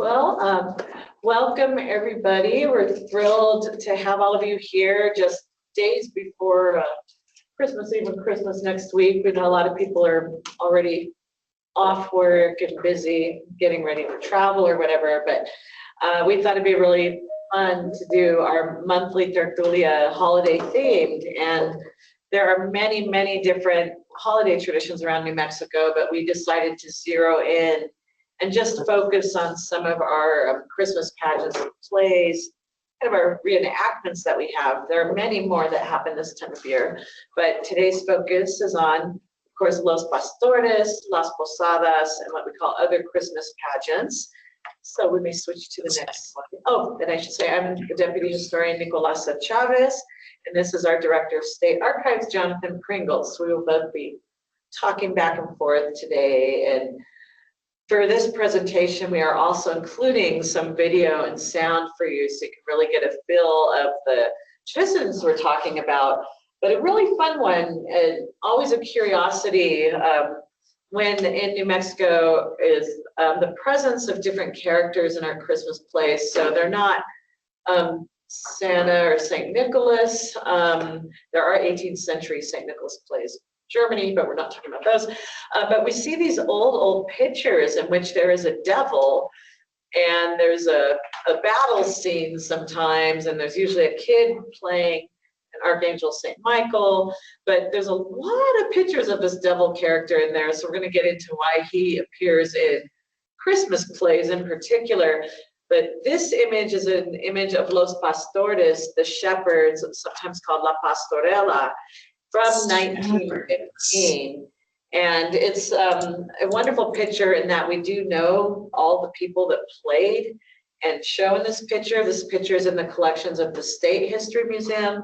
Well, welcome everybody. We're thrilled to have all of you here just days before Christmas Eve and Christmas next week. We know a lot of people are already off work and busy getting ready to travel or whatever, but we thought it'd be really fun to do our monthly tertulia holiday themed. And there are many, many different holiday traditions around New Mexico, but we decided to zero in and just focus on some of our Christmas pageants and plays, kind of our reenactments that we have. There are many more that happen this time of year, but today's focus is on, of course, Los Pastores, Las Posadas, and what we call other Christmas pageants. So we may switch to the next slide. Oh, and I should say I'm the Deputy Historian Nicolasa Chávez, and this is our Director of State Archives, Jonathan Pringle. So we will both be talking back and forth today. And for this presentation, we are also including some video and sound for you so you can really get a feel of the traditions we're talking about. But a really fun one, and always a curiosity when in New Mexico is the presence of different characters in our Christmas plays. So they're not Santa or St. Nicholas. There are 18th century St. Nicholas plays Germany, but we're not talking about those. But we see these old pictures in which there is a devil and there's a battle scene sometimes, and there's usually a kid playing an Archangel St. Michael, but there's a lot of pictures of this devil character in there. So we're going to get into why he appears in Christmas plays in particular. But this image is an image of Los Pastores, the shepherds, sometimes called La Pastorela, from 1915. And it's a wonderful picture in that we do know all the people that played and show in this picture. This picture is in the collections of the State History Museum,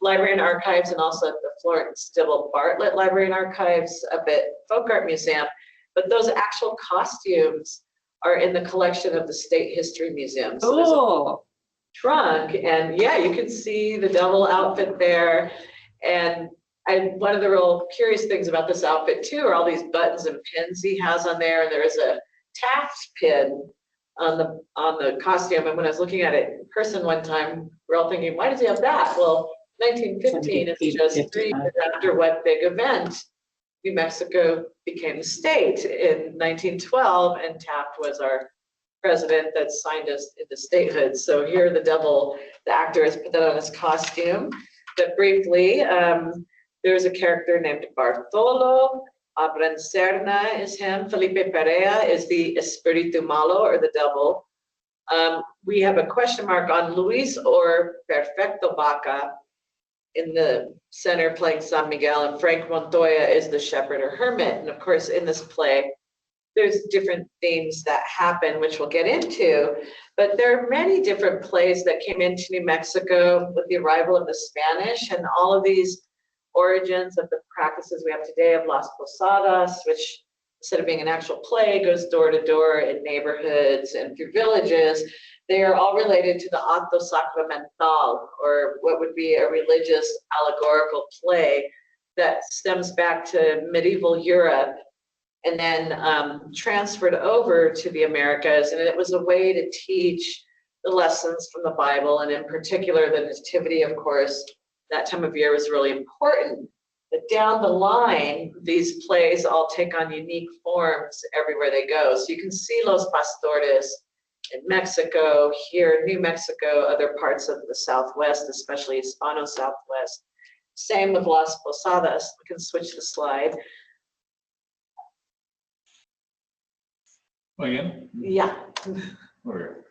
Library and Archives, and also at the Florence Dibble Bartlett Library and Archives, up at Folk Art Museum. But those actual costumes are in the collection of the State History Museum. So there's a trunk, and yeah, you can see the devil outfit there. And one of the real curious things about this outfit too are all these buttons and pins he has on there. And there is a Taft pin on the costume. And when I was looking at it in person one time, we're all thinking, why does he have that? Well, 1915 is just 3 years after what big event? New Mexico became a state in 1912, and Taft was our president that signed us into statehood. So here the devil, the actor, has put that on his costume. But briefly, there's a character named Bartolo. Abrancerna is him. Felipe Perea is the Espiritu Malo, or the devil. We have a question mark on Luis or Perfecto Vaca in the center playing San Miguel, and Frank Montoya is the shepherd or hermit. And of course, in this play, there's different themes that happen, which we'll get into, but there are many different plays that came into New Mexico with the arrival of the Spanish, and all of these origins of the practices we have today of Las Posadas, which instead of being an actual play, goes door to door in neighborhoods and through villages. They are all related to the acto sacramental, or what would be a religious allegorical play that stems back to medieval Europe and then transferred over to the Americas. And it was a way to teach the lessons from the Bible, and in particular the Nativity, of course. That time of year was really important. But down the line, these plays all take on unique forms everywhere they go. So you can see Los Pastores in Mexico, here in New Mexico, other parts of the Southwest, especially Hispano Southwest. Same with Las Posadas. We can switch the slide. Again? Yeah. Or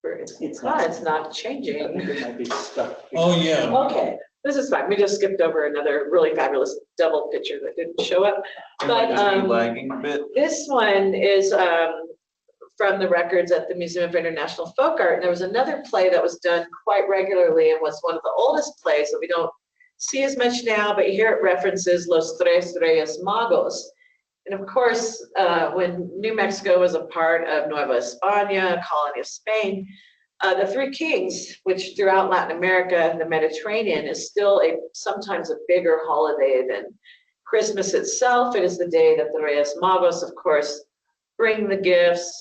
It's not changing. It might be stuck. oh yeah. Okay, this is fine. We just skipped over another really fabulous double picture that didn't show up. It But might just be lagging a bit. this one is from the records at the Museum of International Folk Art. And there was another play that was done quite regularly and was one of the oldest plays that we don't see as much now, but here it references Los Tres Reyes Magos. And of course, when New Mexico was a part of Nueva España, a colony of Spain, the Three Kings, which throughout Latin America and the Mediterranean is still sometimes a bigger holiday than Christmas itself. It is the day that the Reyes Magos, of course, bring the gifts.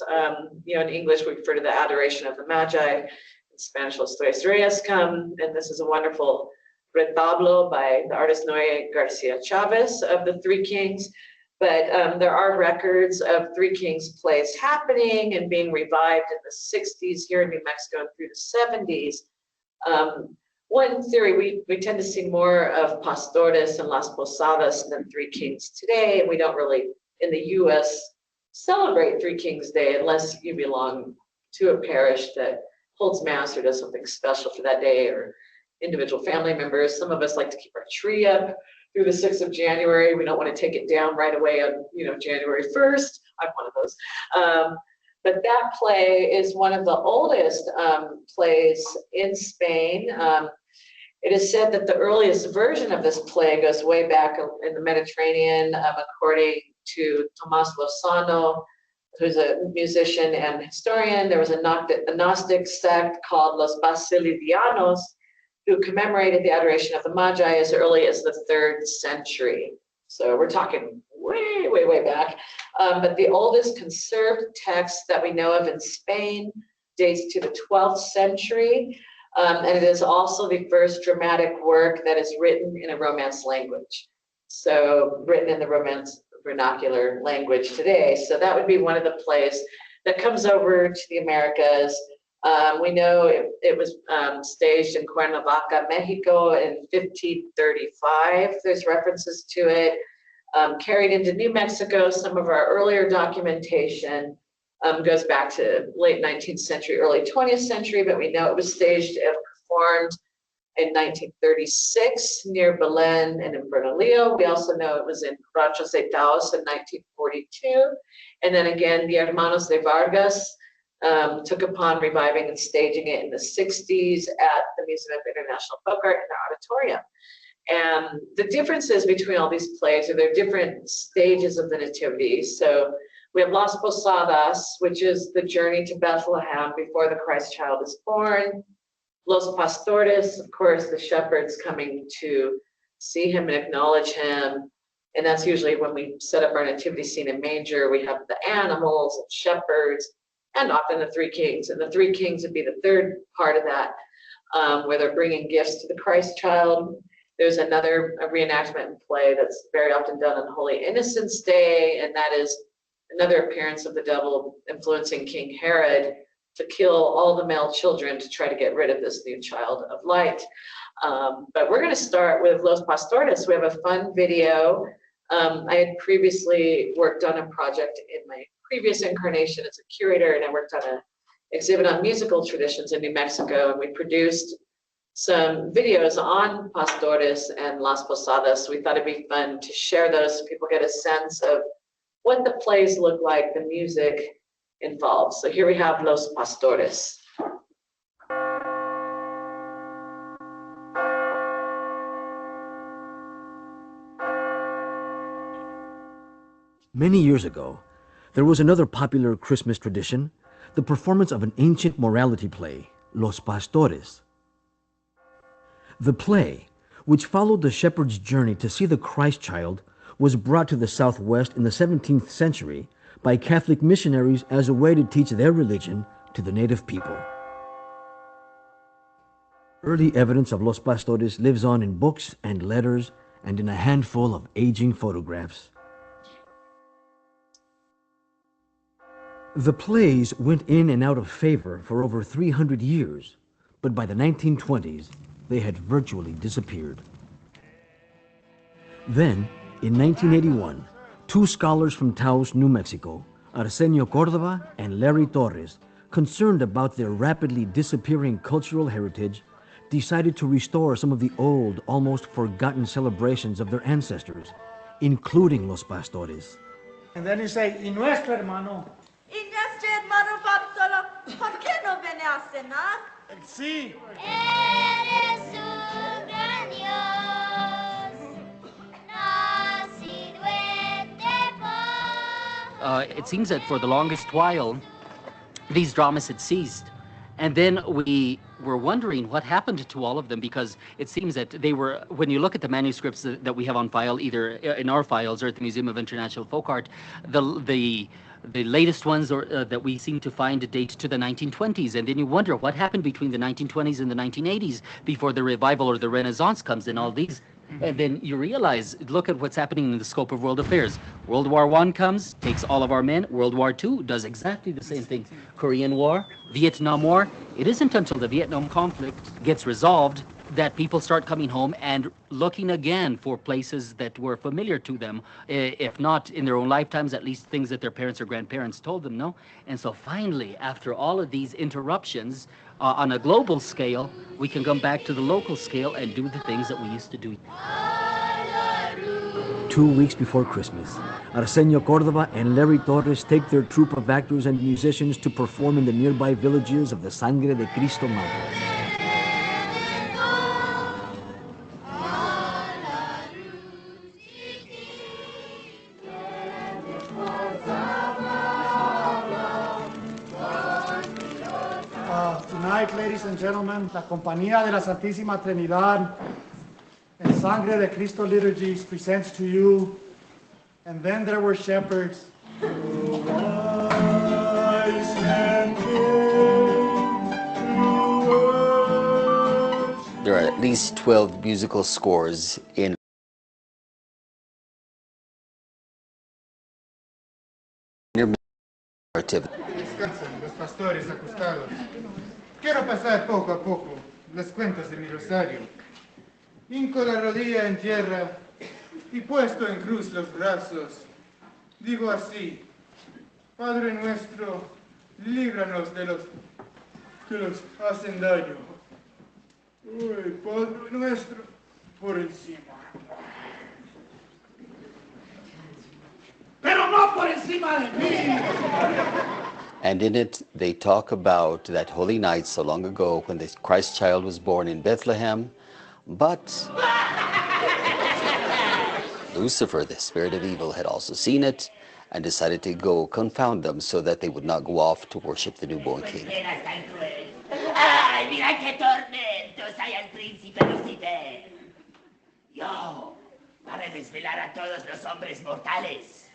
In English, we refer to the adoration of the Magi. In Spanish, Los Tres Reyes come, and this is a wonderful retablo by the artist Noé Garcia Chávez of the Three Kings. But there are records of Three Kings plays happening and being revived in the 60s here in New Mexico through the 70s. One theory, we tend to see more of Pastores and Las Posadas than Three Kings today. We don't really, in the US, celebrate Three Kings Day unless you belong to a parish that holds mass or does something special for that day, or individual family members. Some of us like to keep our tree up through the 6th of January. We don't want to take it down right away on, January 1st. I'm one of those. But that play is one of the oldest plays in Spain. It is said that the earliest version of this play goes way back in the Mediterranean, according to Tomás Lozano, who's a musician and historian. There was a Gnostic sect called Los Basilidianos, who commemorated the adoration of the Magi as early as the 3rd century. So we're talking way, way, way back. But the oldest conserved text that we know of in Spain dates to the 12th century. And it is also the first dramatic work that is written in a Romance language. So written in the Romance vernacular language today. So that would be one of the plays that comes over to the Americas. We know it was staged in Cuernavaca, Mexico in 1535. There's references to it. Carried into New Mexico, some of our earlier documentation goes back to late 19th century, early 20th century, but we know it was staged and performed in 1936 near Belen and in Bernalillo. We also know it was in Ranchos de Taos in 1942. And then again, the Hermanos de Vargas took upon reviving and staging it in the 60s at the Museum of International Folk Art in their auditorium. And the differences between all these plays are they're different stages of the Nativity. So we have Las Posadas, which is the journey to Bethlehem before the Christ child is born. Los Pastores, of course, the shepherds coming to see him and acknowledge him. And that's usually when we set up our nativity scene in manger. We have the animals and shepherds, and often the Three Kings. And the Three Kings would be the third part of that, where they're bringing gifts to the Christ child. There's another reenactment play that's very often done on Holy Innocents' Day, and that is another appearance of the devil influencing King Herod to kill all the male children to try to get rid of this new child of light. But we're going to start with Los Pastores. We have a fun video. I had previously worked on a project in my previous incarnation as a curator, and I worked on an exhibit on musical traditions in New Mexico, and we produced some videos on Pastores and Las Posadas. We thought it'd be fun to share those so people get a sense of what the plays look like, the music involved. So here we have Los Pastores. Many years ago, there was another popular Christmas tradition, the performance of an ancient morality play, Los Pastores. The play, which followed the shepherd's journey to see the Christ child, was brought to the Southwest in the 17th century by Catholic missionaries as a way to teach their religion to the native people. Early evidence of Los Pastores lives on in books and letters and in a handful of aging photographs. The plays went in and out of favor for over 300 years, but by the 1920s, they had virtually disappeared. Then, in 1981, two scholars from Taos, New Mexico, Arsenio Cordova and Larry Torres, concerned about their rapidly disappearing cultural heritage, decided to restore some of the old, almost forgotten celebrations of their ancestors, including Los Pastores. And then you say, y nuestro hermano. Y nuestro hermano Bartolo, ¿por qué no viene a cenar? Sí. Eres un gran Dios, nacido entre vos. It seems that for the longest while, these dramas had ceased. And then we were wondering what happened to all of them, because it seems that they were, when you look at the manuscripts that we have on file, either in our files or at the Museum of International Folk Art, the The latest ones that we seem to find date to the 1920s, and then you wonder what happened between the 1920s and the 1980s before the revival or the Renaissance comes in all these. And then you realize, look at what's happening in the scope of world affairs. World War I comes, takes all of our men. World War II does exactly the same thing. Korean War, Vietnam War. It isn't until the Vietnam conflict gets resolved that people start coming home and looking again for places that were familiar to them, if not in their own lifetimes, at least things that their parents or grandparents told them, no? And so finally, after all of these interruptions, on a global scale, we can come back to the local scale and do the things that we used to do. 2 weeks before Christmas, Arsenio Cordova and Larry Torres take their troupe of actors and musicians to perform in the nearby villages of the Sangre de Cristo Mountains. Tonight, ladies and gentlemen, la Compañía de la Santísima Trinidad and Sangre de Cristo liturgies presents to you, And Then There Were Shepherds. There are at least 12 musical scores in narrative. Descansan los pastores acostados. Quiero pasar poco a poco los cuentos de mi rosario. Hinco la rodilla en tierra y puesto en cruz los brazos. Digo así: Padre nuestro, líbranos de los que nos hacen daño. Uy, Padre nuestro, por encima. Pero no por encima de mí. And in it, they talk about that holy night so long ago when the Christ child was born in Bethlehem. But Lucifer, the spirit of evil, had also seen it and decided to go confound them so that they would not go off to worship the newborn king. ¡Ay, mira qué tormentos hay al príncipe Lucifer! Yo haré desvelar a todos los hombres mortales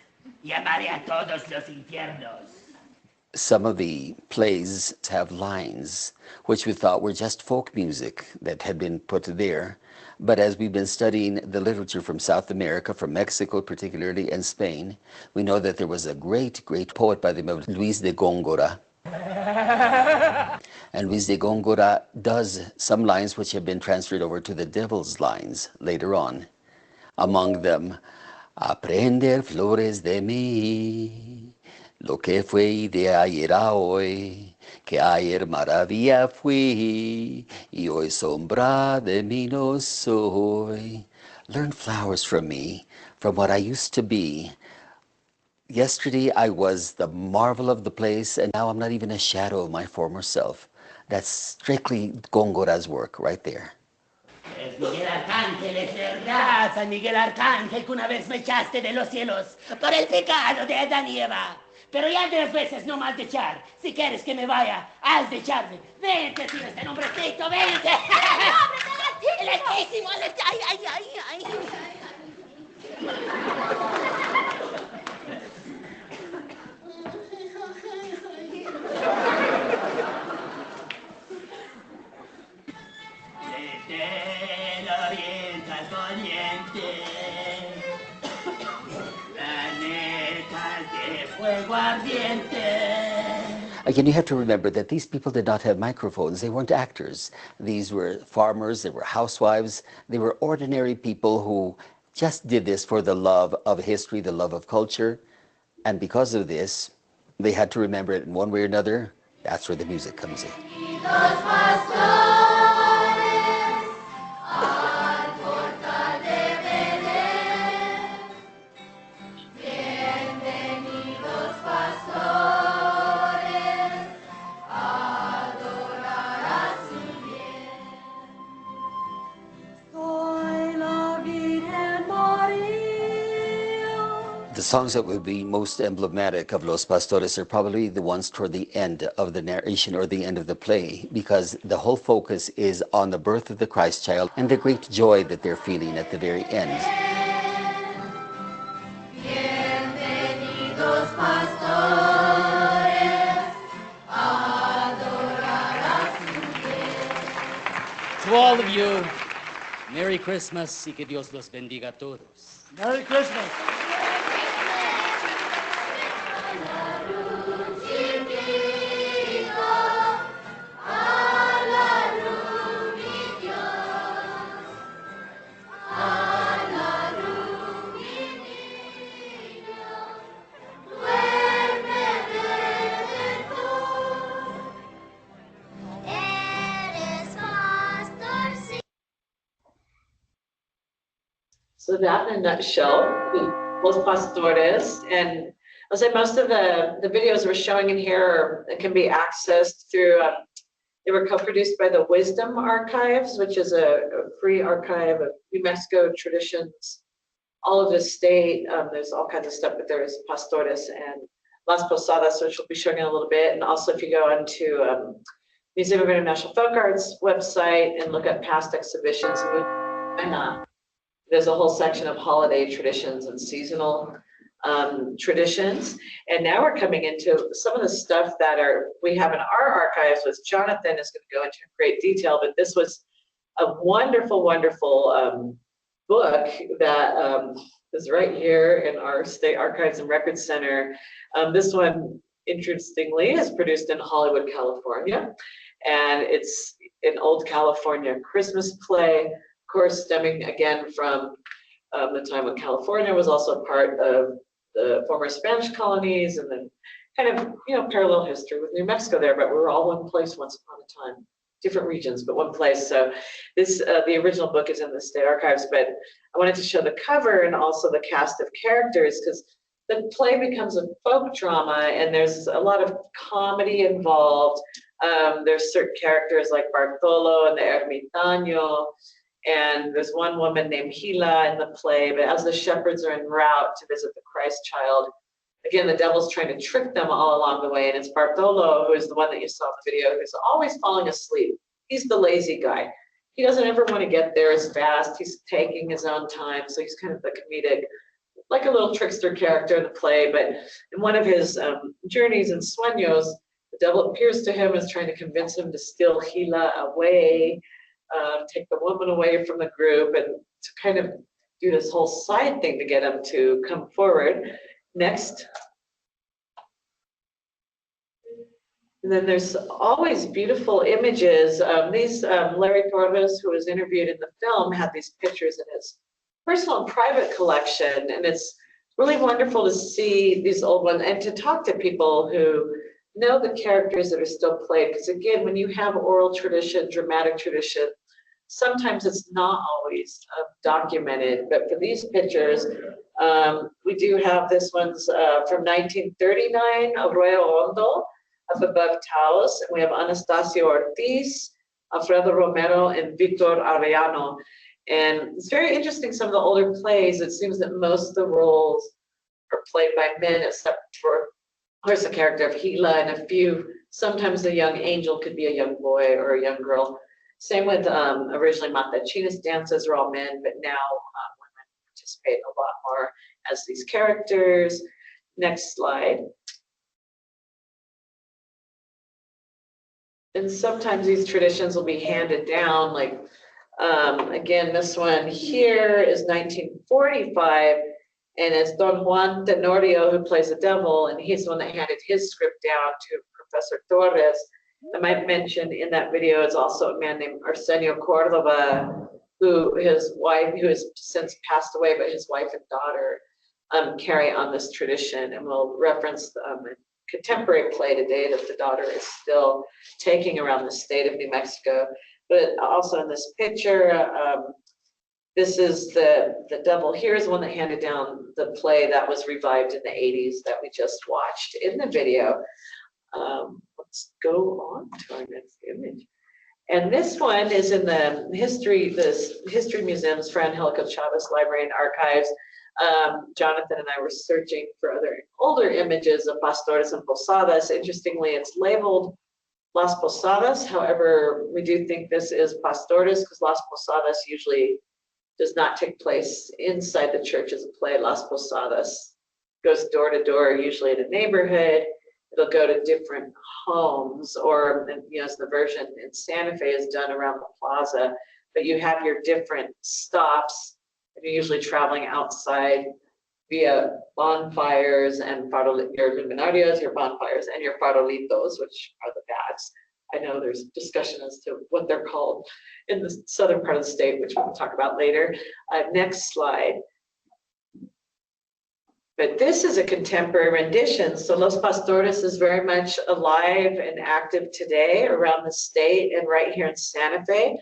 y amaré a todos los infiernos. Some of the plays have lines which we thought were just folk music that had been put there. But as we've been studying the literature from South America, from Mexico particularly, and Spain, we know that there was a great, great poet by the name of Luis de Góngora. And Luis de Góngora does some lines which have been transferred over to the devil's lines later on. Among them, aprender flores de mí, lo que fue de ayer a hoy, que ayer maravilla fui, y hoy sombra de mí no soy. Learn flowers from me, from what I used to be. Yesterday I was the marvel of the place, and now I'm not even a shadow of my former self. That's strictly Góngora's work right there. Es Miguel Arcángel, es verdad, San Miguel Arcángel, que una vez me echaste de los cielos por el pecado de Adán y Eva. Pero ya 3 veces no más de echar. Si quieres que me vaya, has de echarme. Vente, tío, este nombrecito, vente. ¡El altísimo! ¡El altísimo! ¡Ay, ay, ay, ay! Desde el oriente al poniente, planetas de fuego ardiente. Again, you have to remember that these people did not have microphones. They weren't actors. These were farmers, they were housewives, they were ordinary people who just did this for the love of history, the love of culture. And because of this, they had to remember it in one way or another. That's where the music comes in. The songs that would be most emblematic of Los Pastores are probably the ones toward the end of the narration or the end of the play, because the whole focus is on the birth of the Christ child and the great joy that they're feeling at the very end. Bienvenidos pastores. To all of you, Merry Christmas y que Dios los bendiga a todos. Merry Christmas. So that in a nutshell, Los Pastores, and I'll say most of the videos we're showing in here can be accessed through, they were co-produced by the Wisdom Archives, which is a free archive of New Mexico traditions, all of the state. There's all kinds of stuff, but there's Pastores and Las Posadas, which we'll be showing in a little bit. And also if you go onto Museum of International Folk Arts website and look at past exhibitions, there's a whole section of holiday traditions and seasonal traditions. And now we're coming into some of the stuff that we have in our archives, which Jonathan is going to go into great detail, but this was a wonderful, wonderful book that is right here in our State Archives and Records Center. This one, interestingly, is produced in Hollywood, California. And it's an old California Christmas play, of course, stemming again from the time when California was also part of the former Spanish colonies, and then kind of, parallel history with New Mexico there, but we were all one place once upon a time, different regions, but one place. So this, the original book is in the State Archives, but I wanted to show the cover and also the cast of characters, because the play becomes a folk drama and there's a lot of comedy involved. There's certain characters like Bartolo and the Ermitaño, and there's one woman named Gila in the play, but as the shepherds are en route to visit the Christ child, again, the devil's trying to trick them all along the way, and it's Bartolo, who is the one that you saw in the video, who's always falling asleep. He's the lazy guy. He doesn't ever want to get there as fast. He's taking his own time, so he's kind of the comedic, like a little trickster character in the play, but in one of his journeys in Sueños, the devil appears to him as trying to convince him to steal Gila away, take the woman away from the group, and to kind of do this whole side thing to get him to come forward. Next. And then there's always beautiful images. These, Larry Torres, who was interviewed in the film, had these pictures in his personal and private collection, and it's really wonderful to see these old ones and to talk to people who know the characters that are still played, because again, when you have oral tradition, dramatic tradition, sometimes it's not always documented, but for these pictures, we do have this one's from 1939, Arroyo Hondo, up above Taos, and we have Anastasio Ortiz, Alfredo Romero, and Victor Arellano. And it's very interesting, some of the older plays, it seems that most of the roles are played by men, except for, of course, the character of Gila and a few, sometimes a young angel could be a young boy or a young girl. Same with originally Matachina's dances are all men, but now women participate a lot more as these characters. Next slide. And sometimes these traditions will be handed down, like again, this one here is 1945, and it's Don Juan Tenorio who plays the devil, and he's the one that handed his script down to Professor Torres. I might mention in that video is also a man named Arsenio Cordova, who his wife, who has since passed away, but his wife and daughter carry on this tradition, and we'll reference a contemporary play today that the daughter is still taking around the state of New Mexico. But also in this picture, this is the devil. Here's the one that handed down the play that was revived in the 80s that we just watched in the video. Let's go on to our next image. And this one is in the history museums for Angelico Chávez Library and Archives. Jonathan and I were searching for other older images of pastores and posadas. Interestingly, it's labeled Las Posadas. However, we do think this is pastores because Las Posadas usually does not take place inside the church as a play. Las Posadas goes door to door, usually in a neighborhood. it'll go to different homes, or, you know, as the version in Santa Fe is done around the plaza, but you have your different stops, and you're usually traveling outside via bonfires and your luminarias, your bonfires, and your farolitos, which are the bats. I know there's discussion as to what they're called in the southern part of the state, which we'll talk about later. Next slide. But this is a contemporary rendition. So Los Pastores is very much alive and active today around the state and right here in Santa Fe.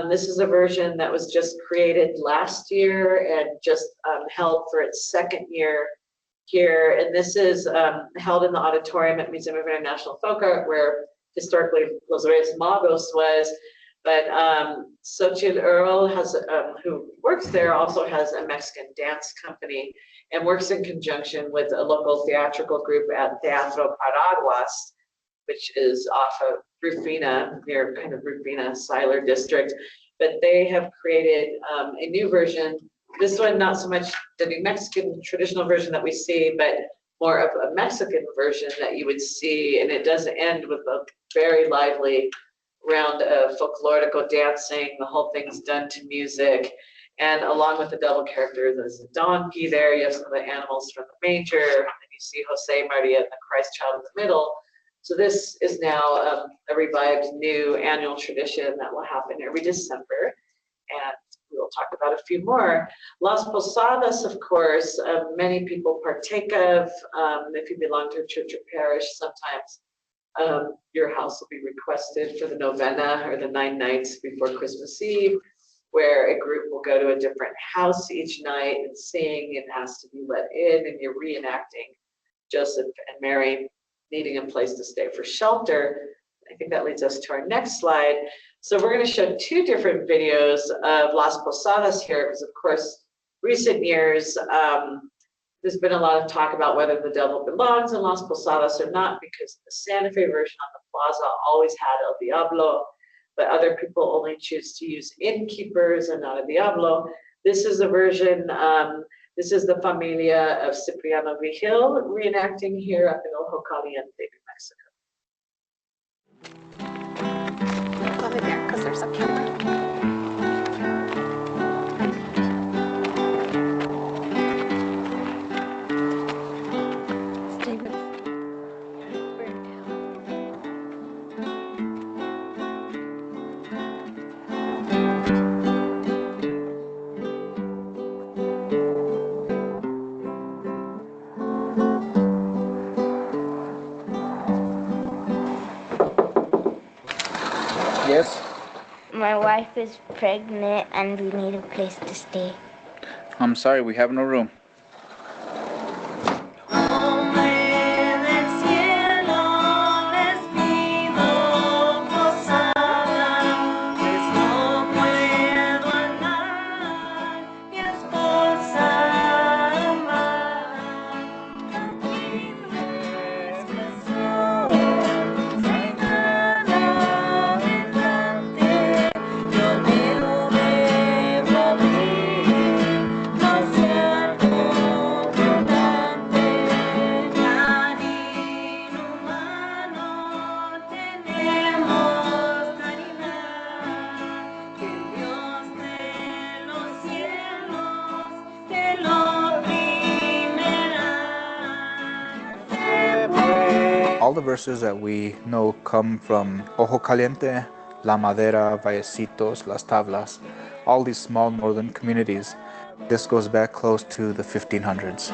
This is a version that was just created last year and just held for its second year here. And this is held in the auditorium at Museum of International Folk Art, where historically Los Reyes Magos was. But Xochitl Earl has, who works there, also has a Mexican dance company and works in conjunction with a local theatrical group at Teatro Paraguas, which is off of Rufina, near kind of Rufina, Siler district. But they have created a new version. This one, not so much the New Mexican traditional version that we see, but more of a Mexican version that you would see. And it does end with a very lively round of folklorico dancing. The whole thing's done to music. And along with the double characters, there's a donkey there. You have some of the animals from the manger. And you see Jose, Maria, and the Christ child in the middle. So this is now a revived new annual tradition that will happen every December. And we will talk about a few more. Las Posadas, of course, many people partake of. If you belong to a church or parish, sometimes your house will be requested for the novena or the 9 nights before Christmas Eve, where a group will go to a different house each night and sing and ask to be let in, and you're reenacting Joseph and Mary needing a place to stay for shelter. I think that leads us to our next slide. So we're going to show 2 different videos of Las Posadas here, because of course, recent years, there's been a lot of talk about whether the devil belongs in Las Posadas or not, because the Santa Fe version on the plaza always had El Diablo, but other people only choose to use innkeepers and not a Diablo. This is a version, this is the Familia of Cipriano Vigil reenacting here up in Ojo Caliente, New Mexico. Go over there, because there's a camera. Yes? My wife is pregnant and we need a place to stay. I'm sorry, we have no room. All the verses that we know come from Ojo Caliente, La Madera, Vallecitos, Las Tablas, all these small northern communities. This goes back close to the 1500s.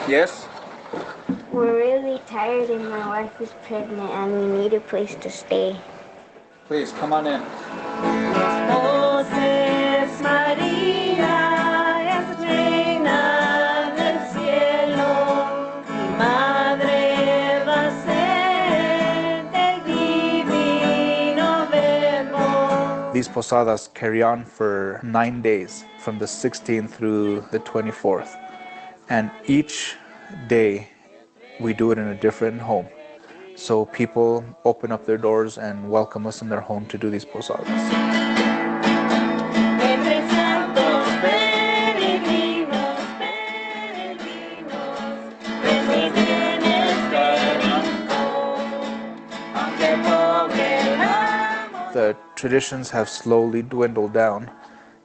Yes? We're really tired and my wife is pregnant and we need a place to stay. Please, come on in. Voces María es reina del cielo y madre va a ser del divino verbo. These posadas carry on for 9 days, from the 16th through the 24th. And each day we do it in a different home. So people open up their doors and welcome us in their home to do these posadas. Entre santos peregrinos, peregrinos, residen este rincón, aunque pobre amo. The traditions have slowly dwindled down,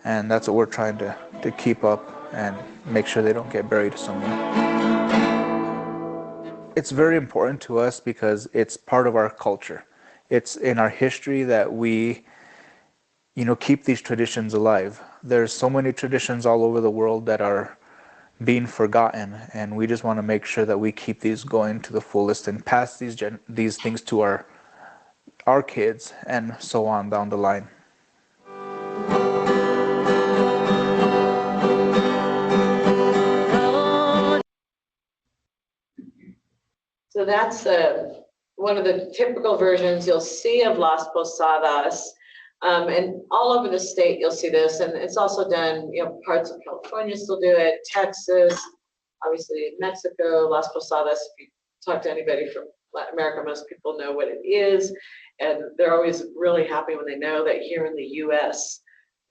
and that's what we're trying to keep up and make sure they don't get buried somewhere. It's very important to us because it's part of our culture. It's in our history that we, keep these traditions alive. There's so many traditions all over the world that are being forgotten, and we just want to make sure that we keep these going to the fullest and pass these things to our kids and so on down the line. So that's one of the typical versions you'll see of Las Posadas. And all over the state, you'll see this. And it's also done, parts of California still do it, Texas, obviously Mexico, Las Posadas. If you talk to anybody from Latin America, most people know what it is. And they're always really happy when they know that here in the US,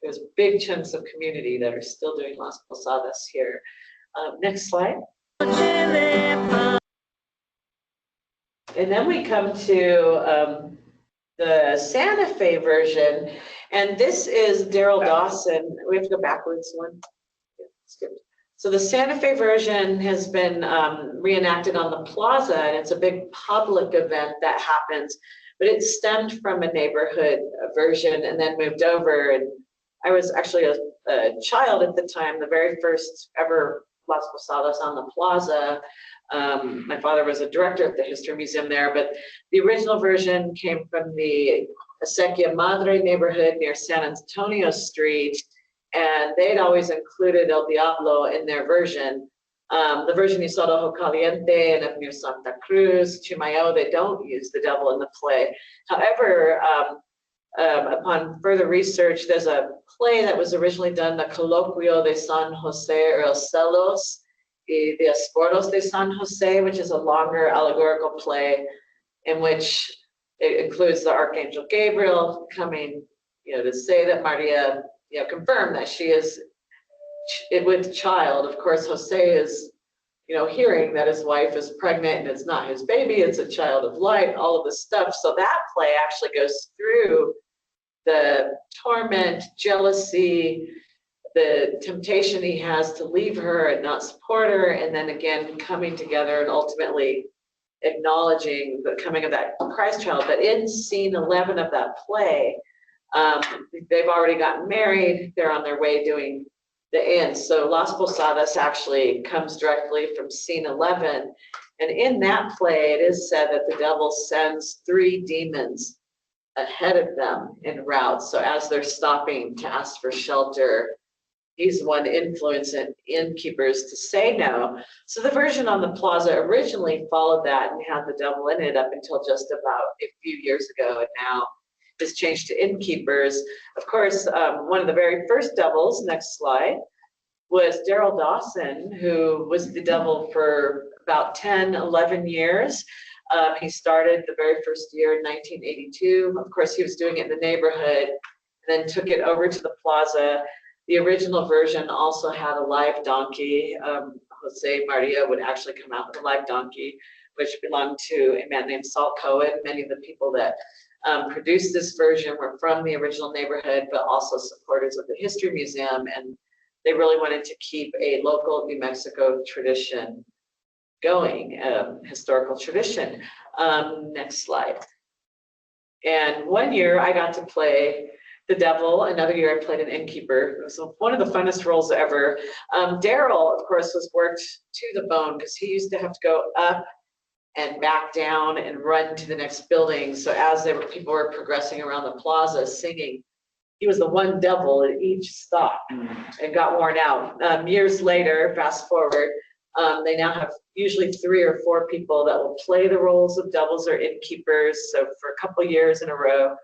there's big chunks of community that are still doing Las Posadas here. Next slide. And then we come to the Santa Fe version, and this is Daryl Dawson. We have to go backwards one. So the Santa Fe version has been reenacted on the plaza, and it's a big public event that happens, but it stemmed from a neighborhood version and then moved over. And I was actually a child at the time, the very first ever Las Posadas on the plaza. My father was a director at the History Museum there, but the original version came from the Acequia Madre neighborhood near San Antonio Street, and they'd always included El Diablo in their version. The version you saw at Ojo Caliente and up near Santa Cruz, Chimayo, they don't use the devil in the play. However, upon further research, there's a play that was originally done, the Coloquio de San Jose, or El Celos, the Esporos de San Jose, which is a longer allegorical play in which it includes the Archangel Gabriel coming, to say that Maria, confirmed that she is with child. Of course, Jose is, hearing that his wife is pregnant and it's not his baby, it's a child of light, all of this stuff. So that play actually goes through the torment, jealousy, the temptation he has to leave her and not support her, and then again coming together and ultimately acknowledging the coming of that Christ child. But in scene 11 of that play, they've already gotten married, they're on their way doing the end. So Las Posadas actually comes directly from scene 11, and in that play it is said that the devil sends 3 demons ahead of them en route. So as they're stopping to ask for shelter, he's one influencing innkeepers to say no. So the version on the plaza originally followed that and had the devil in it up until just about a few years ago, and now is changed to innkeepers. Of course, one of the very first devils, next slide, was Daryl Dawson, who was the devil for about 10, 11 years. He started the very first year in 1982. Of course, he was doing it in the neighborhood, and then took it over to the plaza. The original version also had a live donkey. Jose Maria would actually come out with a live donkey, which belonged to a man named Salt Cohen. Many of the people that produced this version were from the original neighborhood, but also supporters of the History Museum, and they really wanted to keep a local New Mexico tradition going, historical tradition. Next slide. And one year I got to play the devil. Another year I played an innkeeper. It was one of the funnest roles ever. Daryl, of course, was worked to the bone because he used to have to go up and back down and run to the next building. So as people were progressing around the plaza singing, he was the one devil at each stop and got worn out. Years later, fast forward, they now have usually 3 or 4 people that will play the roles of devils or innkeepers. So for a couple years in a row,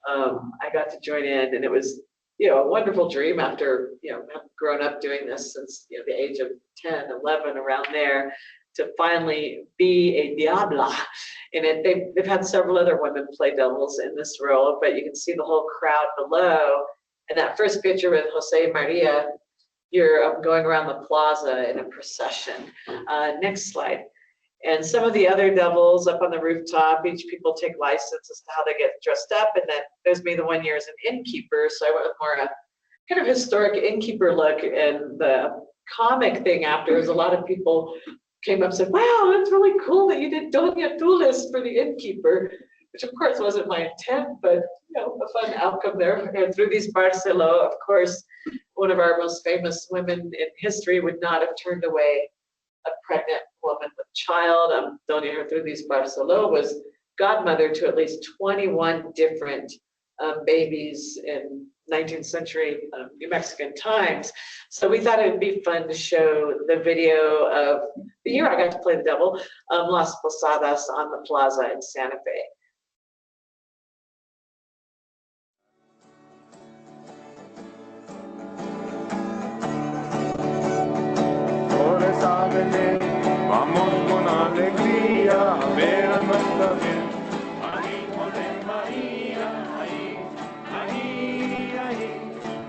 I got to join in, and it was, a wonderful dream after, having grown up doing this since, the age of 10, 11, around there, to finally be a diabla in it. They've had several other women play devils in this role, but you can see the whole crowd below. And that first picture with Jose Maria, you're going around the plaza in a procession. Next slide. And some of the other devils up on the rooftop, each people take license as to how they get dressed up. And then there's me the one year as an innkeeper. So I went with more a kind of historic innkeeper look. And the comic thing after is a lot of people came up and said, wow, that's really cool that you did Doña Tules for the innkeeper, which of course wasn't my intent, but a fun outcome there. And through these Barceló, of course, one of our most famous women in history would not have turned away a pregnant woman with child. Doña Gertrudis Barceló was godmother to at least 21 different babies in 19th century New Mexican times. So we thought it would be fun to show the video of the year I got to play the devil, Las Posadas on the plaza in Santa Fe. Vamos con alegría a ver a nuestra bien. Ahí, José María, ahí, ahí, ahí,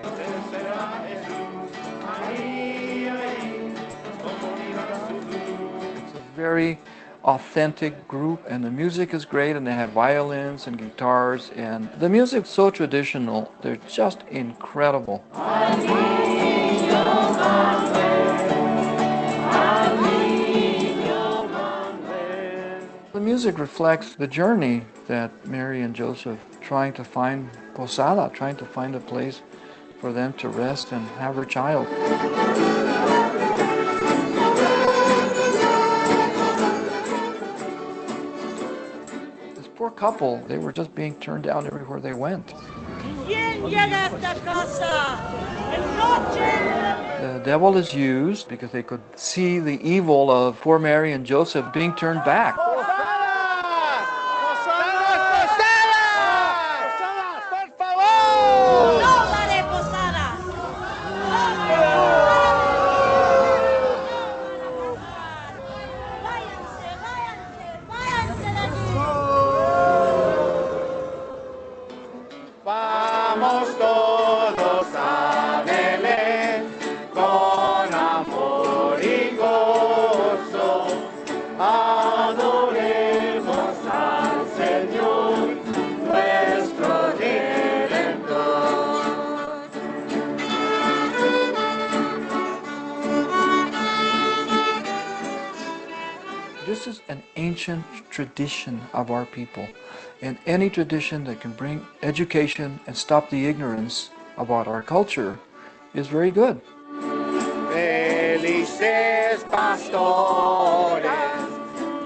donde será Jesús. Ahí, ahí, como viva su luz. It's a very authentic group, and the music is great, and they have violins and guitars, and the music's so traditional. They're just incredible. The music reflects the journey that Mary and Joseph trying to find Posada, trying to find a place for them to rest and have her child. This poor couple, they were just being turned down everywhere they went. The devil is used because they could see the evil of poor Mary and Joseph being turned back. Vamos todos a Belén con amor y gozo. Adoremos al Señor, nuestro Redentor. This is an ancient tradition of our people, and any tradition that can bring education and stop the ignorance about our culture is very good. Felices pastores,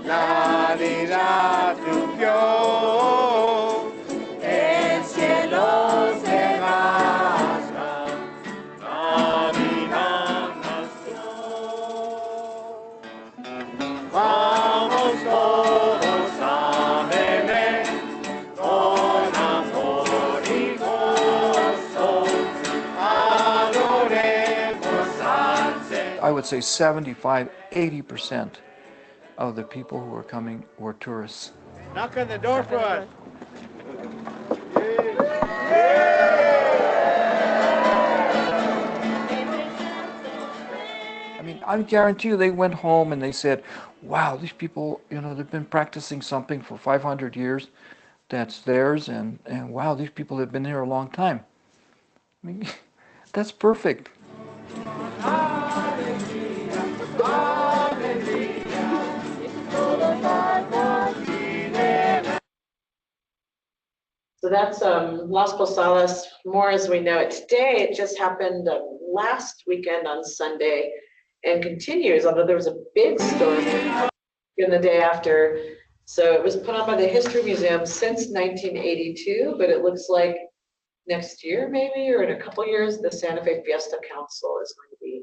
la vida triunfó, el cielo se rasga, la vida nació. Vamos todos a Belén con amor y gozo, adoremos al Señor. I would say 75-80% of the people who were coming were tourists. Knock on the door for us. I mean, I guarantee you they went home and they said, wow, these people, they've been practicing something for 500 years that's theirs, and wow, these people have been here a long time. I mean, that's perfect. So that's Las Posadas, more as we know it today. It just happened last weekend on Sunday and continues, although there was a big storm in the day after. So it was put on by the History Museum since 1982, but it looks like next year maybe, or in a couple years, the Santa Fe Fiesta Council is going to be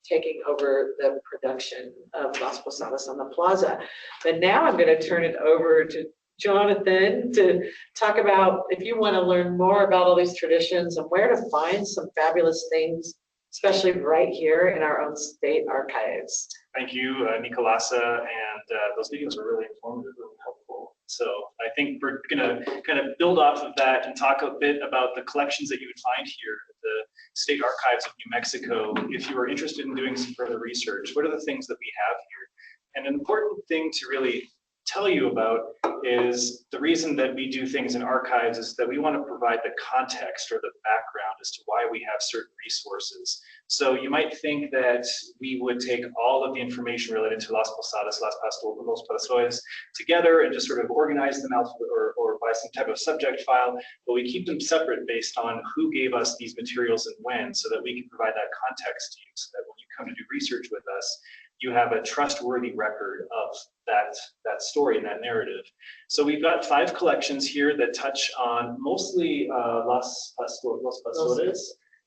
taking over the production of Las Posadas on the Plaza. But now I'm going to turn it over to Jonathan to talk about, if you want to learn more about all these traditions and where to find some fabulous things, especially right here in our own state archives. Thank you, Nicolasa, and those videos were really informative, really helpful. So I think we're gonna kind of build off of that and talk a bit about the collections that you would find here at the State Archives of New Mexico. If you are interested in doing some further research, what are the things that we have here? And an important thing to really tell you about is the reason that we do things in archives is that we want to provide the context or the background as to why we have certain resources. So you might think that we would take all of the information related to Las Posadas, Los Pastores together and just sort of organize them out or by some type of subject file, but we keep them separate based on who gave us these materials and when, so that we can provide that context to you, so that when you come to do research with us, you have a trustworthy record of that story and that narrative. So we've got 5 collections here that touch on mostly Los Pastores.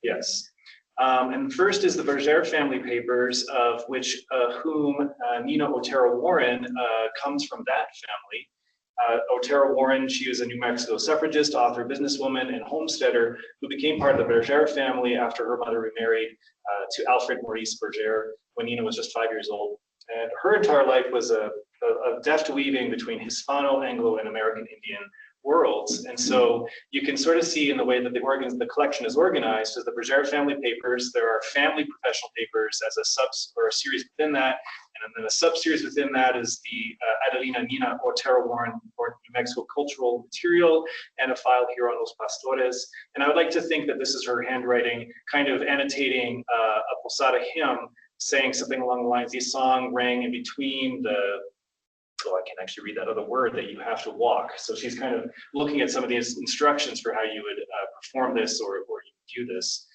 Yes. And first is the Berger family papers, of which whom Nina Otero Warren comes from that family. Otero Warren, she was a New Mexico suffragist, author, businesswoman, and homesteader who became part of the Berger family after her mother remarried to Alfred Maurice Berger when Nina was just 5 years old. And her entire life was a deft weaving between Hispano, Anglo, and American Indian worlds. And so you can sort of see in the way that the collection is organized as the Berger family papers. There are family professional papers as a series within that. And then a sub-series within that is the Adelina Nina Otero Warren New Mexico cultural material and a file here on Los Pastores. And I would like to think that this is her handwriting, kind of annotating a Posada hymn, saying something along the lines, this song rang in between I can actually read that other word that you have to walk. So she's kind of looking at some of these instructions for how you would perform this or you do this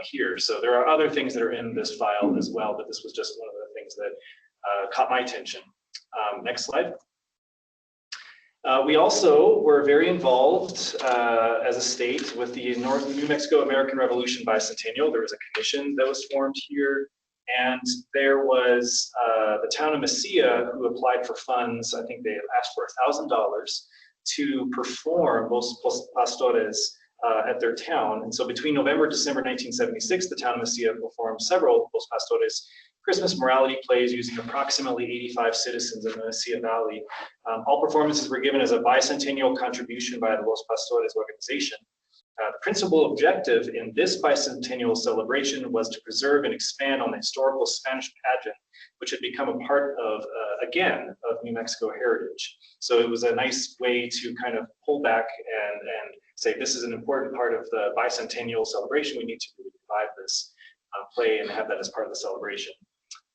here. So there are other things that are in this file as well, but this was just one of the things that caught my attention. Next slide. We also were very involved as a state with the New Mexico American Revolution Bicentennial. There was a commission that was formed here. And there was the town of Mesilla who applied for funds. I think they asked for $1,000 to perform Los Pastores at their town. And so between November and December 1976, the town of Mesilla performed several Los Pastores Christmas morality plays using approximately 85 citizens in the Mesilla Valley. All performances were given as a bicentennial contribution by the Los Pastores organization. The principal objective in this bicentennial celebration was to preserve and expand on the historical Spanish pageant, which had become a part of, again, of New Mexico heritage. So it was a nice way to kind of pull back and say, this is an important part of the bicentennial celebration. We need to really revive this play and have that as part of the celebration.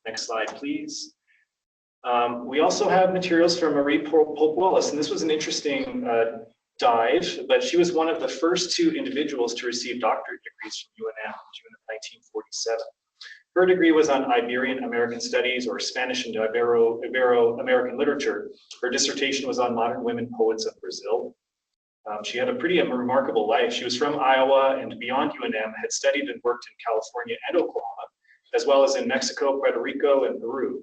Next slide, please. We also have materials from Marie Pope Wallace, and this was an interesting dive, but she was one of the first 2 individuals to receive doctorate degrees from UNM in June of 1947. Her degree was on Iberian American Studies or Spanish and Ibero-American literature. Her dissertation was on modern women poets of Brazil. She had a pretty remarkable life. She was from Iowa and beyond UNM, had studied and worked in California and Oklahoma, as well as in Mexico, Puerto Rico, and Peru.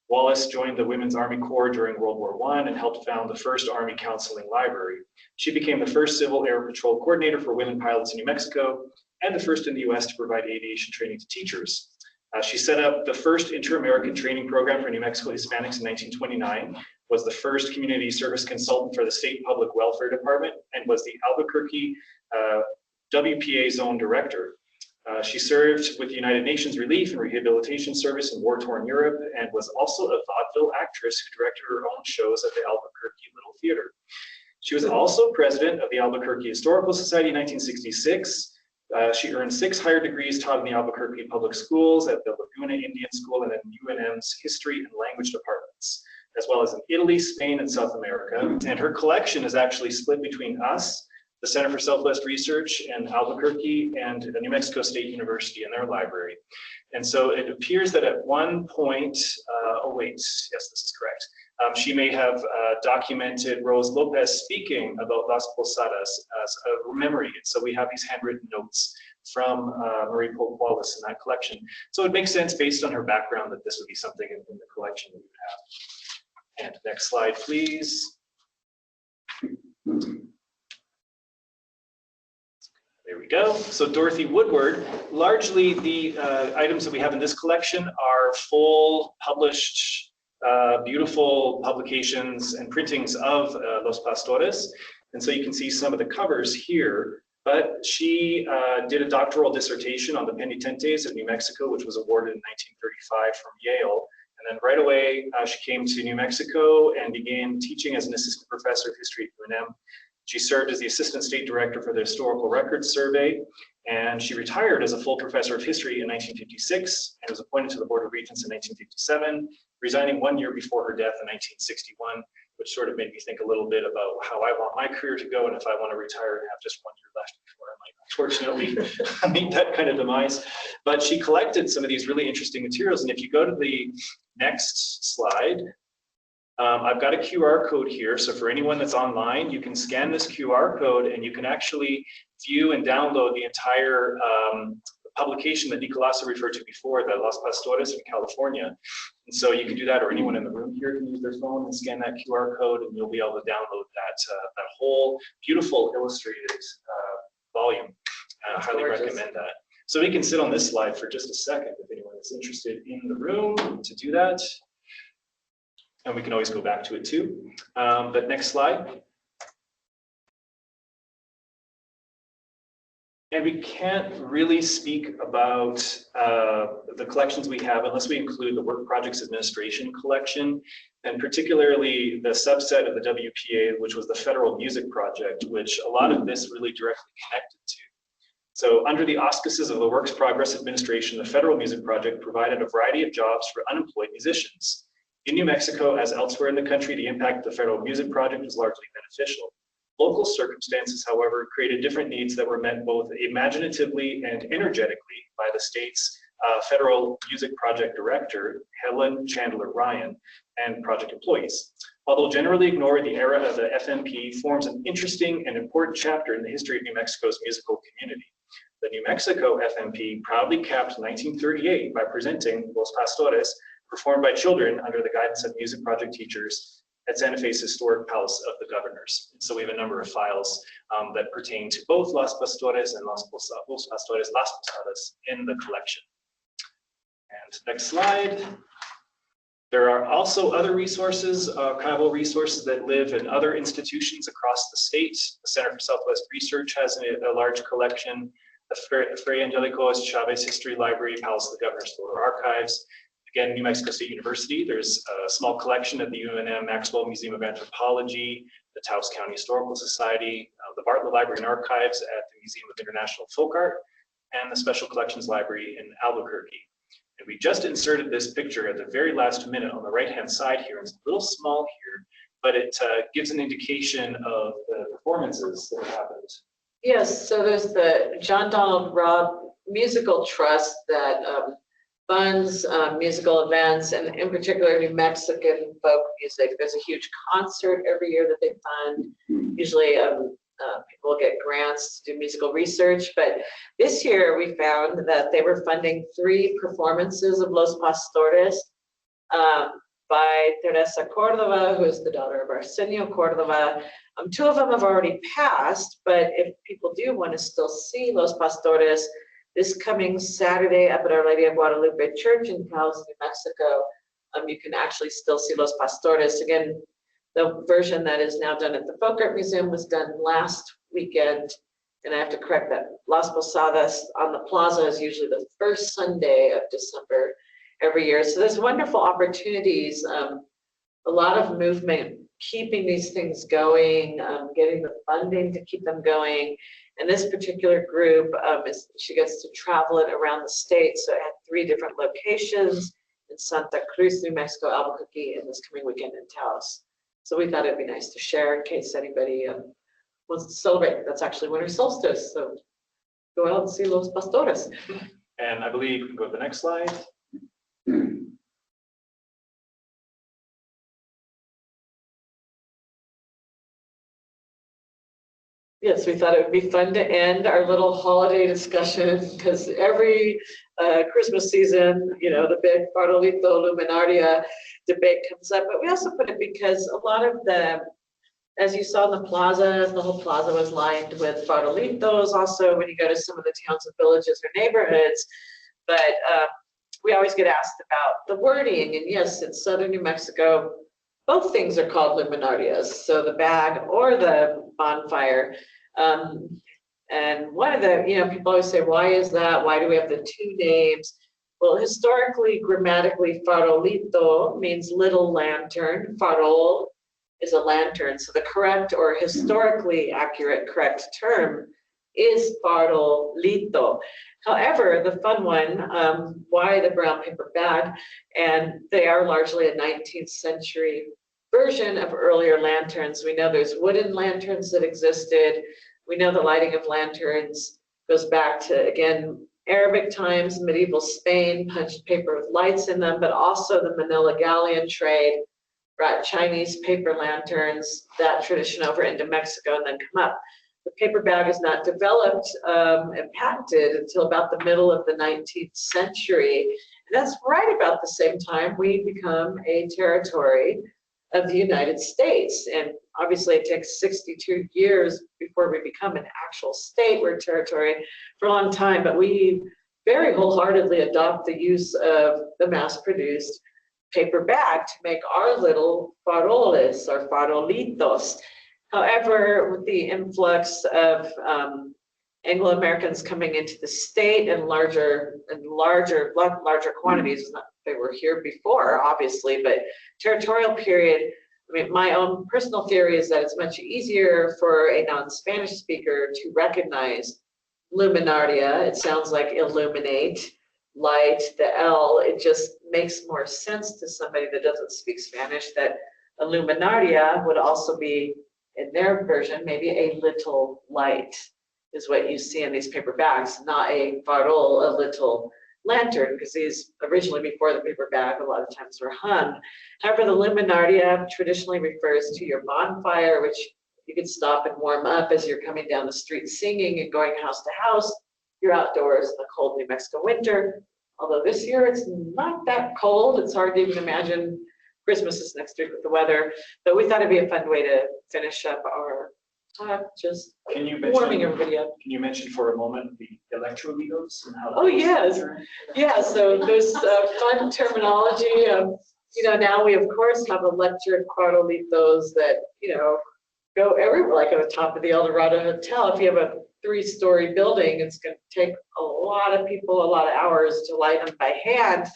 Wallace joined the Women's Army Corps during World War I and helped found the first Army Counseling Library. She became the first Civil Air Patrol coordinator for women pilots in New Mexico and the first in the US to provide aviation training to teachers. She set up the first Inter-American training program for New Mexico Hispanics in 1929, was the first community service consultant for the State Public Welfare Department, and was the Albuquerque WPA Zone Director. She served with the United Nations Relief and Rehabilitation Service in war-torn Europe and was also a vaudeville actress who directed her own shows at the Albuquerque Little Theater. She was also president of the Albuquerque Historical Society in 1966. She earned 6 higher degrees taught in the Albuquerque Public Schools, at the Laguna Indian School, and in UNM's History and Language departments, as well as in Italy, Spain, and South America. And her collection is actually split between us, the Center for Southwest Research in Albuquerque, and the New Mexico State University in their library. And so it appears that at one point, oh wait, yes, this is correct. She may have documented Rose Lopez speaking about Las Posadas as a memory. So we have these handwritten notes from Marie Wallace in that collection. So it makes sense based on her background that this would be something in the collection that we would have. And next slide, please. There we go. So Dorothy Woodward, largely the items that we have in this collection are full published beautiful publications and printings of Los Pastores. And so you can see some of the covers here, but she did a doctoral dissertation on the penitentes of New Mexico, which was awarded in 1935 from Yale. And then right away, she came to New Mexico and began teaching as an assistant professor of history at UNM. She served as the assistant state director for the Historical Records Survey, and she retired as a full professor of history in 1956 and was appointed to the Board of Regents in 1957, resigning 1 year before her death in 1961, which sort of made me think a little bit about how I want my career to go and if I want to retire and have just 1 year left before I might unfortunately meet that kind of demise. But she collected some of these really interesting materials, and if you go to the next slide, I've got a QR code here. So for anyone that's online, you can scan this QR code and you can actually view and download the entire publication that Nicolasa referred to before, the Los Pastores in California. And so you can do that, or anyone in the room here can use their phone and scan that QR code, and you'll be able to download that whole beautiful illustrated volume. I highly recommend that. So we can sit on this slide for just a second if anyone is interested in the room to do that. And we can always go back to it too. But next slide. And we can't really speak about the collections we have unless we include the Work Projects Administration collection, and particularly the subset of the WPA, which was the Federal Music Project, which a lot of this really directly connected to. So under the auspices of the Works Progress Administration, the Federal Music Project provided a variety of jobs for unemployed musicians. In New Mexico, as elsewhere in the country, the impact of the Federal Music Project was largely beneficial. Local circumstances, however, created different needs that were met both imaginatively and energetically by the state's Federal Music Project Director, Helen Chandler Ryan, and project employees. Although generally ignored, the era of the FMP forms an interesting and important chapter in the history of New Mexico's musical community. The New Mexico FMP proudly capped 1938 by presenting Los Pastores, performed by children under the guidance of music project teachers at Santa Fe's historic Palace of the Governors. And so we have a number of files that pertain to both Los Pastores and Los Pastores, Las Posadas in the collection. And next slide. There are also other resources, archival resources that live in other institutions across the state. The Center for Southwest Research has a large collection. The Fray Angelicos Chávez History Library, Palace of the Governor's Photo Archives. Again, New Mexico State University, there's a small collection at the UNM Maxwell Museum of Anthropology, the Taos County Historical Society, the Bartlett Library and Archives at the Museum of International Folk Art, and the Special Collections Library in Albuquerque. And we just inserted this picture at the very last minute on the right-hand side here. It's a little small here, but it gives an indication of the performances that have happened. Yes, so there's the John Donald Robb Musical Trust that funds musical events, and in particular New Mexican folk music. There's a huge concert every year that they fund. Usually people get grants to do musical research, but this year we found that they were funding 3 performances of Los Pastores by Teresa Cordova, who is the daughter of Arsenio Cordova. 2 of them have already passed, but if people do want to still see Los Pastores, this coming Saturday up at Our Lady of Guadalupe Church in Taos, New Mexico, you can actually still see Los Pastores. Again, the version that is now done at the Folk Art Museum was done last weekend, and I have to correct that. Las Posadas on the plaza is usually the first Sunday of December every year. So there's wonderful opportunities, a lot of movement, keeping these things going, getting the funding to keep them going. And this particular group, she gets to travel it around the state. So it had 3 different locations in Santa Cruz, New Mexico, Albuquerque, and this coming weekend in Taos. So we thought it'd be nice to share in case anybody wants to celebrate. That's actually winter solstice, so go out and see Los Pastores. And I believe we can go to the next slide. Yes, we thought it would be fun to end our little holiday discussion because every Christmas season, you know, the big Farolito Luminaria debate comes up. But we also put it because a lot of the, as you saw in the plaza, the whole plaza was lined with farolitos. Also, when you go to some of the towns and villages or neighborhoods, but we always get asked about the wording. And yes, in southern New Mexico, both things are called luminarias, so the bag or the bonfire. And one of the, you know, people always say, why is that? Why do we have the two names? Well, historically, grammatically, farolito means little lantern. Farol is a lantern. So the correct or historically accurate correct term is farolito. However, the fun one, why the brown paper bag? And they are largely a 19th century version of earlier lanterns. We know there's wooden lanterns that existed. We know the lighting of lanterns goes back to, again, Arabic times, medieval Spain, punched paper with lights in them, but also the Manila galleon trade brought Chinese paper lanterns, that tradition over into Mexico and then come up. The paper bag is not developed and patented until about the middle of the 19th century. And that's right about the same time we become a territory of the United States. And obviously it takes 62 years before we become an actual state. We're a territory for a long time, but we very wholeheartedly adopt the use of the mass-produced paper bag to make our little faroles or farolitos. However, with the influx of Anglo-Americans coming into the state in larger quantities, not they were here before, obviously, but territorial period, I mean, my own personal theory is that it's much easier for a non-Spanish speaker to recognize luminaria. It sounds like illuminate, light, the L. It just makes more sense to somebody that doesn't speak Spanish that a luminaria would also be, in their version, maybe a little light is what you see in these paper bags, not a farol, a little lantern, because these originally before the paper bag a lot of times were hung. However, the luminaria traditionally refers to your bonfire, which you could stop and warm up as you're coming down the street singing and going house to house. You're outdoors in the cold New Mexico winter. Although this year it's not that cold, it's hard to even imagine Christmas is next week with the weather. But we thought it'd be a fun way to finish up our talk, just warming everybody up. Can you mention for a moment the electrolitos and how? Oh, yes. Yeah, so there's fun terminology. You know, now we of course have electric farolitos that, you know, go everywhere, like at the top of the El Dorado Hotel. If you have a 3-story building, it's going to take a lot of people, a lot of hours to light them by hand.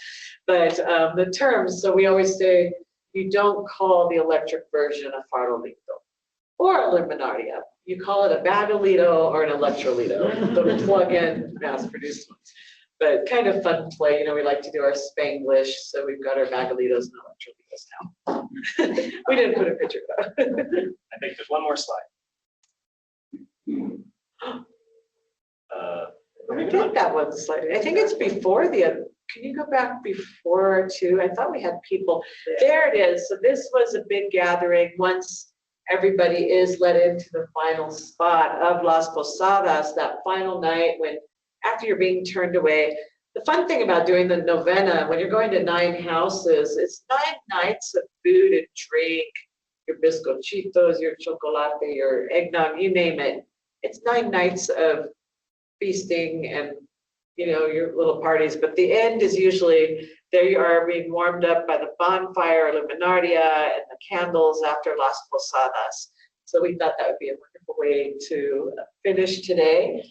But the terms, so we always say, you don't call the electric version a farolito or a luminaria. You call it a bagalito or an electrolito, the plug-in mass-produced ones. But kind of fun play, you know, we like to do our Spanglish, so we've got our bagalitos and electrolitos now. We didn't put a picture though. I think there's one more slide. We did that one slide. I think it's before the other. Can you go back before too? I thought we had people. There it is. So this was a big gathering once everybody is let into the final spot of Las Posadas, that final night when after you're being turned away. The fun thing about doing the novena, when you're going to 9 houses, it's 9 nights of food and drink, your bizcochitos, your chocolate, your eggnog, you name it. It's 9 nights of feasting and, you know, your little parties. But the end is usually, there you are being warmed up by the bonfire, luminaria, and the candles after Las Posadas. So we thought that would be a wonderful way to finish today.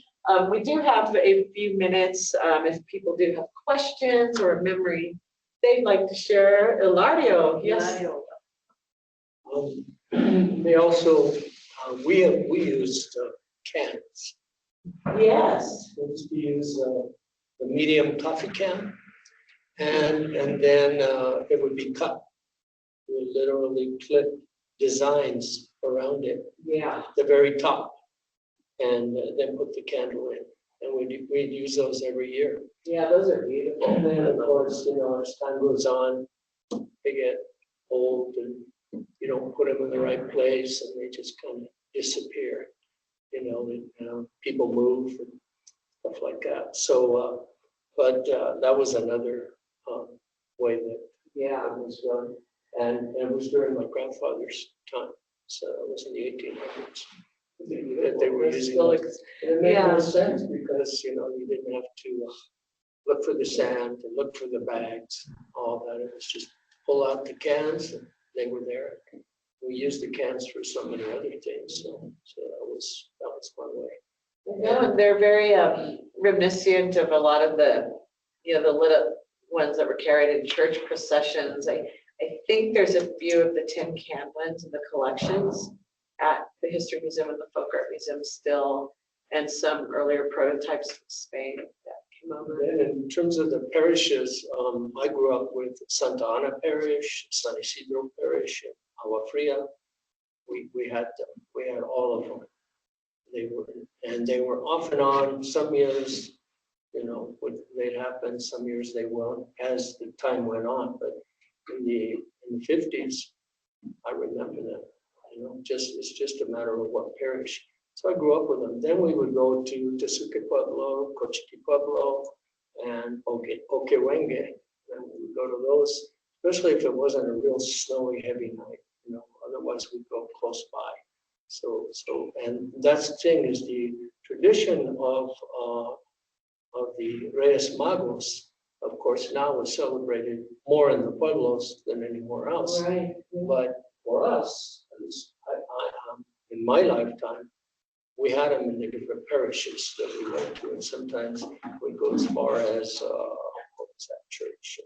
We do have a few minutes if people do have questions or a memory they'd like to share. Ilario, yes. They also, we used cans. Yes. We used to use the medium coffee can, and then it would be cut. We would literally clip designs around it. Yeah. The very top. and then put the candle in. And we'd use those every year. Yeah, those are beautiful. And then, of course, as time goes on, they get old and you don't put them in the right place and they just kind of disappear. People move and stuff like that. So, but that was another way that it was done. And it was during my grandfather's time. So it was in the 1800s. That they were using it. It made no sense because, you didn't have to look for the sand and look for the bags, all that. It was just pull out the cans and they were there. We used the cans for so many other things. So that was one way. Yeah, and they're very reminiscent of a lot of the lit up ones that were carried in church processions. I think there's a few of the tin can ones in the collections at the History Museum and the Folk Art Museum still, and some earlier prototypes from Spain that came over. And in terms of the parishes, I grew up with Santa Ana Parish, San Isidro Parish, and Agua Fria. We had all of them. They were off and on. Some years, they'd happen. Some years they won't, as the time went on. But in the 50s, I remember that. It's just a matter of what parish. So I grew up with them. Then we would go to Tesuque Pueblo, Cochiti Pueblo, and Oquewenge. And we would go to those, especially if it wasn't a real snowy, heavy night. Otherwise we'd go close by. So and that's the thing, is the tradition of the Reyes Magos, of course, now is celebrated more in the pueblos than anywhere else. Right. But for us, at least in my lifetime, we had them in the different parishes that we went to, and sometimes we go as far as what was that church?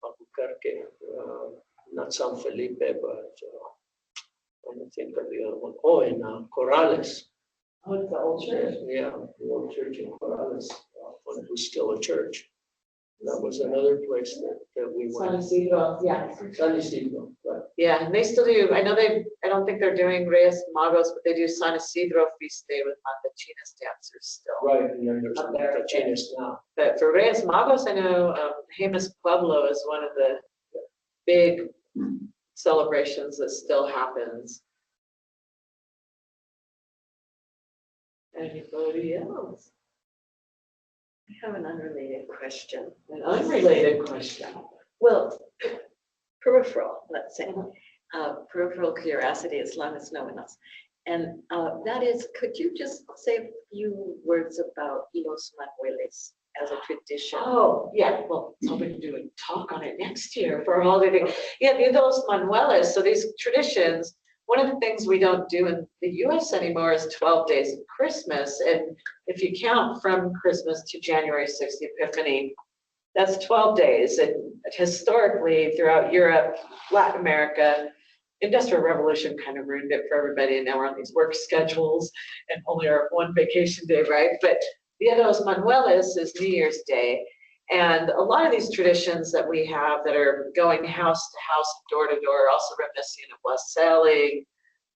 Albuquerque, not San Felipe, but I don't think of the other one. Oh, in Corrales. Oh, it's the old church. Yeah, the old church in Corrales, when it was still a church. That was another place that we went. San Isidro, yeah. San Isidro, right. Yeah, and they still do. I don't think they're doing Reyes Magos, but they do San Isidro Feast Day with Matachines dancers still. Right, and then there's Matachines now. But for Reyes Magos, I know Jemez Pueblo is one of the big celebrations that still happens. Anybody else? I have an unrelated question. An unrelated question. Well, peripheral, let's say. Peripheral curiosity, as long as no one else. And that is, could you just say a few words about Los Manueles as a tradition? Oh, yeah. Well, I was hoping to do a talk on it next year for a holiday. Yeah, Los Manueles. So these traditions, one of the things we don't do in the US anymore is 12 days of Christmas. And if you count from Christmas to January 6th, the Epiphany, that's 12 days. And historically, throughout Europe, Latin America, Industrial Revolution kind of ruined it for everybody. And now we're on these work schedules and only our one vacation day, right? But Dia de los Manueles is New Year's Day. And a lot of these traditions that we have that are going house to house, door to door, also reminiscent of wassailing,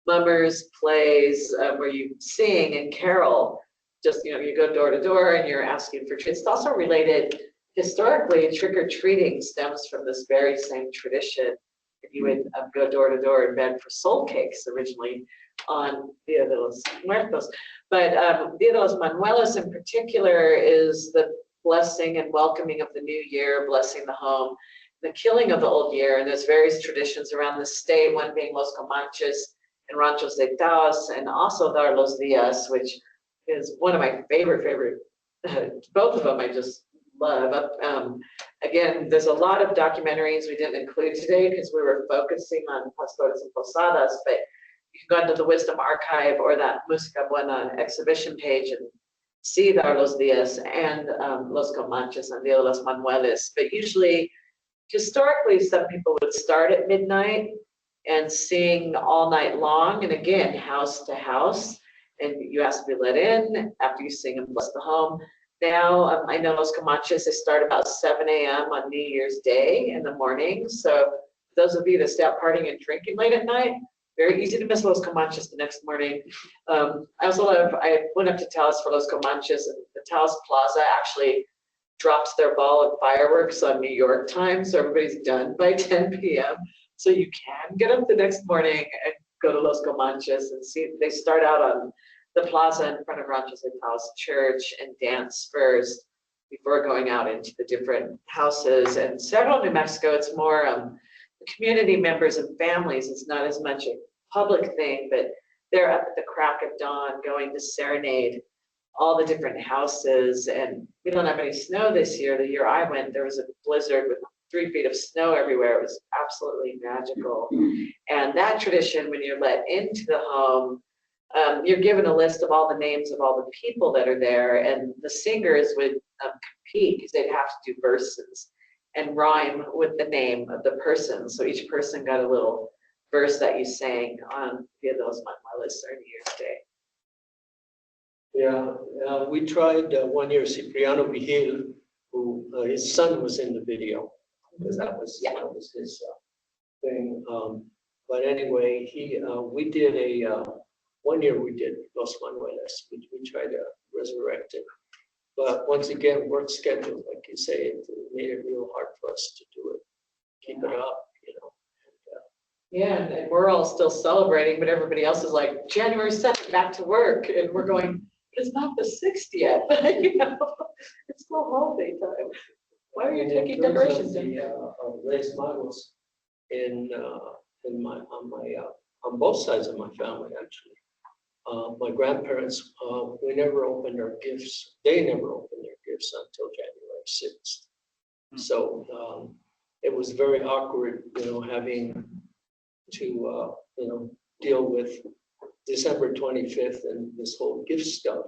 mummers, plays, where you sing and carol. Just, you go door to door and you're asking for treats. It's also related, historically, trick-or-treating stems from this very same tradition. You would go door to door and beg for soul cakes originally on Dia de los Muertos. But Dia de los Manueles in particular is the blessing and welcoming of the new year, blessing the home, the killing of the old year. And there's various traditions around the state, one being Los Comanches and Ranchos de Taos, and also Dar los Dias, which is one of my favorite, both of them I just love. Again, there's a lot of documentaries we didn't include today because we were focusing on Pastores and Posadas, but you can go into the Wisdom Archive or that Música Buena exhibition page and see Dar los Dias and Los Comanches and Dia de los Manueles. But usually, historically, some people would start at midnight and sing all night long, and again, house to house, and you ask to be let in after you sing and bless the home. Now, I know Los Comanches, they start about 7 a.m. on New Year's Day in the morning. So those of you that stay out partying and drinking late at night, very easy to miss Los Comanches the next morning. I went up to Taos for Los Comanches, and the Taos Plaza actually drops their ball of fireworks on New York time, so everybody's done by 10 p.m. So you can get up the next morning and go to Los Comanches and see. They start out on the plaza in front of Ranchos de Taos Church and dance first before going out into the different houses. And Cerro, New Mexico, it's more the community members and families. It's not as much a public thing, but they're up at the crack of dawn going to serenade all the different houses. And we don't have any snow this year. The year I went, there was a blizzard with 3 feet of snow everywhere. It was absolutely magical. And that tradition, when you're let into the home, you're given a list of all the names of all the people that are there, and the singers would compete because they'd have to do verses and rhyme with the name of the person. So each person got a little verse that you sang on Dia de los Manuelos or New Year's Day. Yeah, we tried 1 year Cipriano Vigil, who his son was in the video, because that was his thing. But anyway, we did 1 year we did Los Manuelos. We tried to resurrect it. But once again, work schedule, like you say, it made it real hard for us to do it, keep it up, you know. Yeah, and we're all still celebrating, but everybody else is like, January 2nd, back to work. And we're going, it's not the 6th yet, you know, it's still holiday time. Why are you taking decorations in? Reyes Magos on both sides of my family, actually. My grandparents, we never opened our gifts. They never opened their gifts until January 6th. So it was very awkward, you know, having to, you know, deal with December 25th and this whole gift stuff,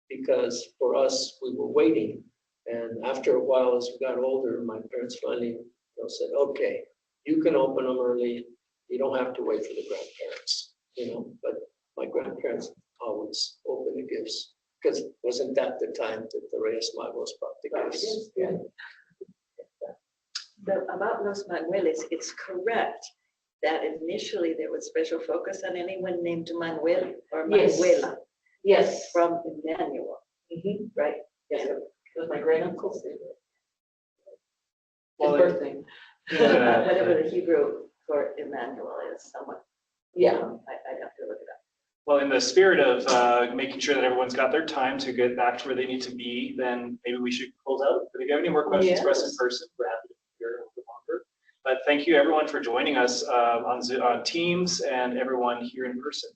because for us, we were waiting. And after a while, as we got older, my parents finally, you know, said, okay, you can open them early. You don't have to wait for the grandparents, you know, but my grandparents always opened the gifts, because wasn't that the time that the Reyes Magos brought the gifts? Yeah. About Los Manuelos, it's correct that initially there was special focus on anyone named Manuel or Yes. Manuela. Yes. From Emmanuel, right? Yes, it was my great uncle's name. Well, His birthday. Whatever the Hebrew for Emmanuel is, somewhat. Yeah. I'd have to look it up. Well, in the spirit of making sure that everyone's got their time to get back to where they need to be, then maybe we should close out. But if you have any more questions for us in person, we're happy to be here a little bit longer. But thank you everyone for joining us on Teams and everyone here in person.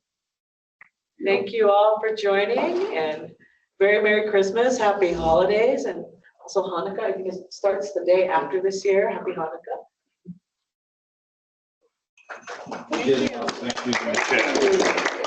Thank you all for joining, and very Merry Christmas, Happy Holidays, and also Hanukkah. I think it starts the day after this year. Happy Hanukkah. Thank you. Okay.